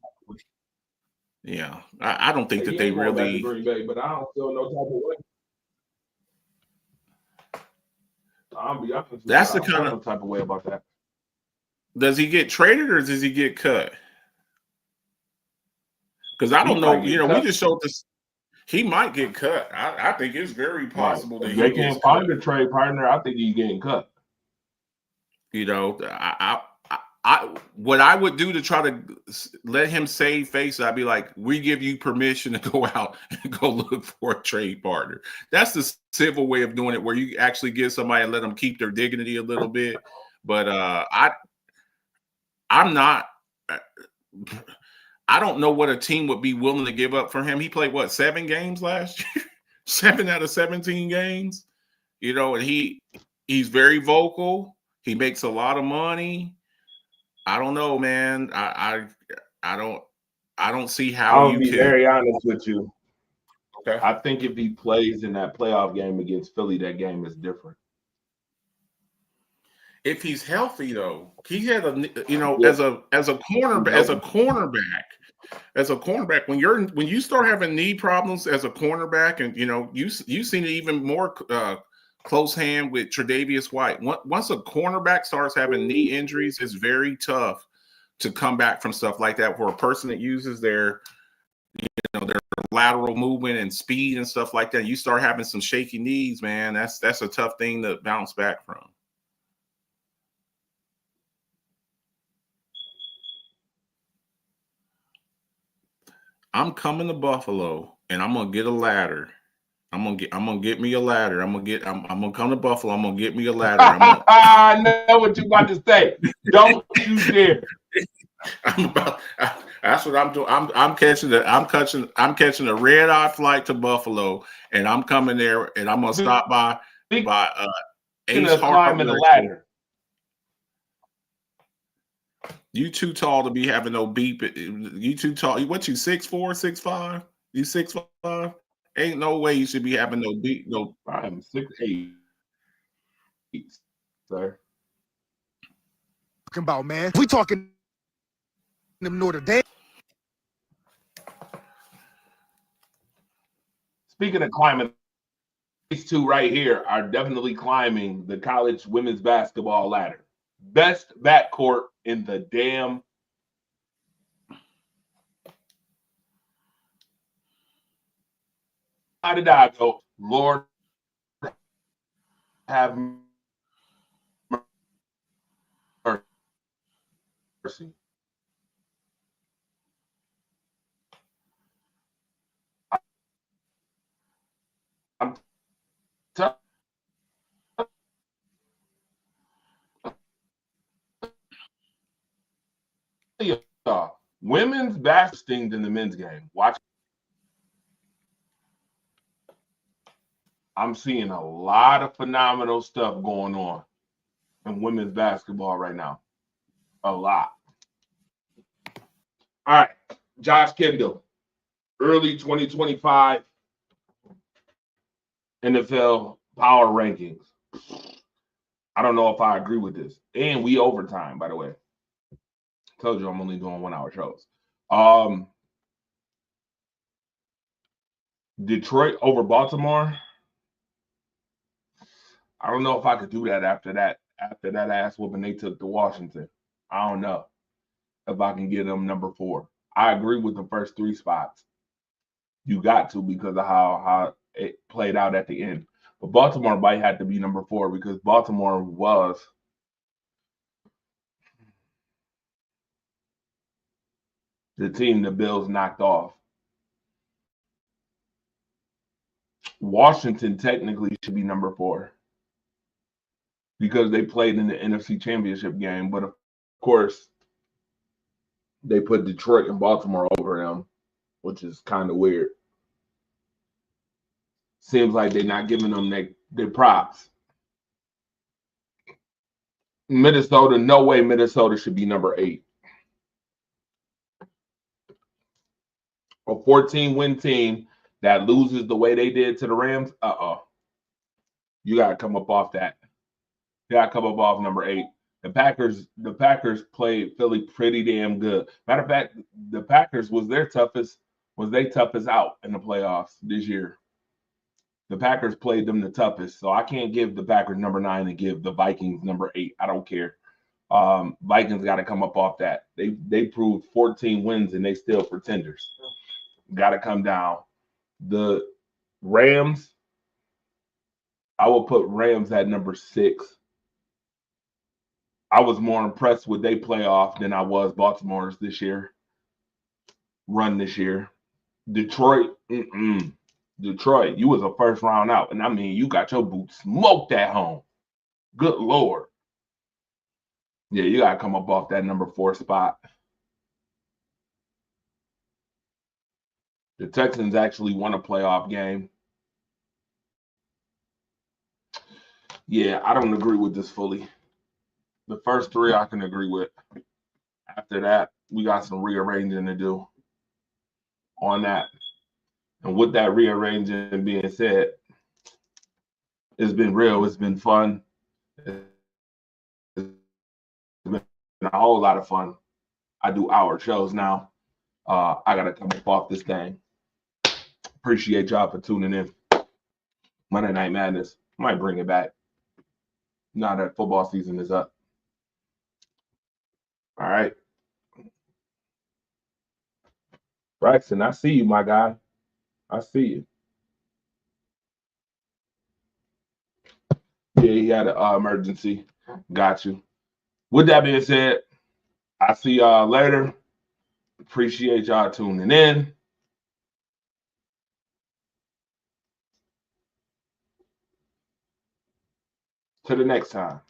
Yeah, I don't think that they really. Green Bay, but I don't feel no type of way. I'll be honest. That's the kind kind of type of way about that. Does he get traded or does he get cut? Because I don't know. We just showed this. He might get cut. I think it's very possible that they can't find a trade partner. I think he's getting cut. What I would do to try to let him save face, I'd be like, we give you permission to go out and go look for a trade partner. That's the civil way of doing it, where you actually give somebody and let them keep their dignity a little bit. But I'm not. I don't know what a team would be willing to give up for him. He played 7 games last year, 7 out of 17 games. And he's very vocal. He makes a lot of money. I don't know, man. I don't see how I'll you be can. very honest with you. Okay. I think if he plays in that playoff game against Philly, that game is different. If he's healthy, though, he had as a cornerback, when you start having knee problems as a cornerback, and you've seen it even more close hand with Tre'Davious White. Once a cornerback starts having knee injuries, it's very tough to come back from stuff like that. For a person that uses their lateral movement and speed and stuff like that, you start having some shaky knees, man. That's a tough thing to bounce back from. I'm coming to Buffalo and I'm gonna get a ladder. I'm gonna get me a ladder. I'm gonna come to Buffalo. I'm gonna get me a ladder. I know what you're about to say. Don't you dare. That's what I'm doing. I'm catching a red-eye flight to Buffalo, and I'm coming there, and I'm gonna stop by Ace climbing the ladder. You too tall to be having no beep. You too tall. What you 6'4", 6'5"? You 6'5"? Ain't no way you should be having no beep. No, I'm 6'8", sir. Talking about, man. We talking them Notre Dame. Speaking of climbing, these two right here are definitely climbing the college women's basketball ladder. Best backcourt in the damn. How did I go? Lord have mercy. I'm telling you, women's basketball stings in the men's game. Watch. I'm seeing a lot of phenomenal stuff going on in women's basketball right now. A lot. All right, Josh Kendall, early 2025 NFL power rankings. I don't know if I agree with this. And we overtime, by the way. Told you I'm only doing 1 hour shows. Detroit over Baltimore. I don't know if I could do that after that ass whooping they took to Washington. I don't know if I can get them number 4. I agree with the first 3 spots. You got to because of how it played out at the end. But Baltimore might have to be number 4 because Baltimore was the team the Bills knocked off. Washington technically should be number 4 because they played in the NFC Championship game. But of course, they put Detroit and Baltimore over them, which is kind of weird. Seems like they're not giving them their props. Minnesota, no way Minnesota should be number 8. A 14-win team that loses the way they did to the Rams, you got to come up off that. You got to come up off number 8. The Packers played Philly pretty damn good. Matter of fact, the Packers was their toughest out in the playoffs this year. The Packers played them the toughest, so I can't give the Packers number 9 and give the Vikings number 8. I don't care. Vikings got to come up off that. They proved 14 wins and they still pretenders. Got to come down. The Rams, I will put Rams at number 6. I was more impressed with their playoff than I was Baltimore's this year. Run this year. Detroit, Detroit, you was a first round out. And I mean, you got your boots smoked at home. Good Lord. Yeah, you got to come up off that number 4 spot. The Texans actually won a playoff game. Yeah, I don't agree with this fully. The first three I can agree with. After that, we got some rearranging to do on that. And with that rearranging being said, it's been real. It's been fun. It's been a whole lot of fun. I do hour shows now. I got to come up off this thing. Appreciate y'all for tuning in. Monday Night Madness. Might bring it back now that football season is up. All right. Braxton, I see you, my guy. I see you. Yeah, he had an emergency. Got you. With that being said, I see y'all later. Appreciate y'all tuning in. Till the next time.